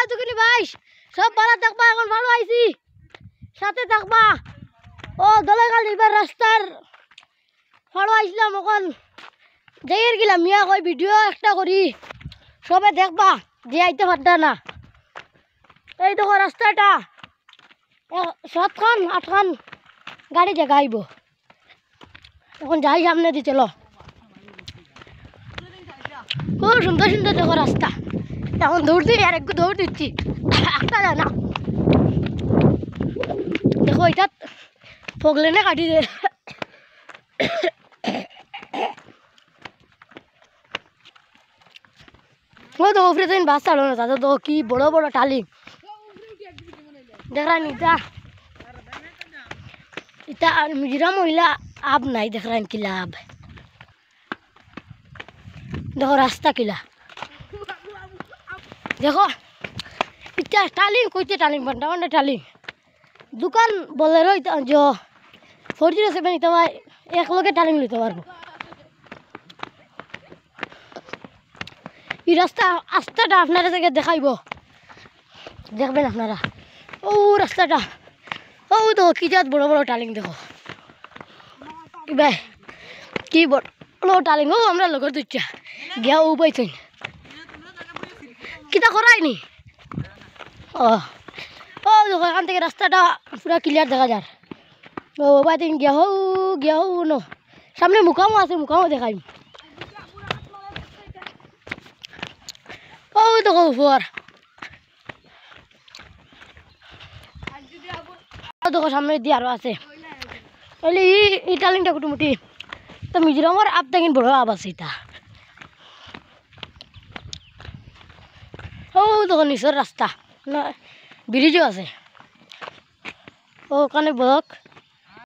দুখিনি ভাই সব ভালো থাকবা এখন ভালো আইছি সাথে থাকবা ও দলেগাল এবার রাস্তার ভালো আইছিলাম এখন যাইয়ের গেলাম মিয়া কই ভিডিও একটা করি সবে দেখবা যে আইতে পারতা না এই দেখো রাস্তাটা 7খান 8খান গাড়ি জায়গা আইব এখন যাই সামনে দিয়ে চলো খুব সুন্দর সুন্দর দেখো রাস্তা এখন দৌড় দিই আর একটু দৌড় দিচ্ছি একটা যায় না দেখো এটা ফগলেনে কাটি দে ও তো উপরে তো বাস চালো না তাদের তো কি বড় বড় টালি দেখরা নিতা এটা মিজোরাম মহিলা আব নাই দেখরা কি লাভ দেখো রাস্তা কিলা দেখো এটা টালি কইতে টালি বান্ডা বান্ডা টালি দোকান বলে রই যে 407 নিতে ভাই এক লগে টালি নিতে পারবো এই রাস্তাটা আপনারা থেকে দেখাইব দেখবেন আপনারা ও রাস্তাটা ও তো কি জাত বড় বড় টালিং দেখো ভাই কি বড় টালিং ও আমরা লগর দুইটা গিয়া ও পাইছেন কিটা করাইনি ও ও দেখো এখান থেকে রাস্তাটা পুরা ক্লিয়ার দেখা যায় ও বাইতে গিয়া হো ন সামনে মুখামো আছে মুখামো দেখাই ও দেখো উপর দেখো সামনে দিয়ে আরো আছে তাহলে এই টালিংটা কুটুমুটি তো মিজোরামের আপ তাকিন বড় আব আছে এটা ও দেখো নিচের রাস্তা না ব্রিজও আছে ও ওখানে বক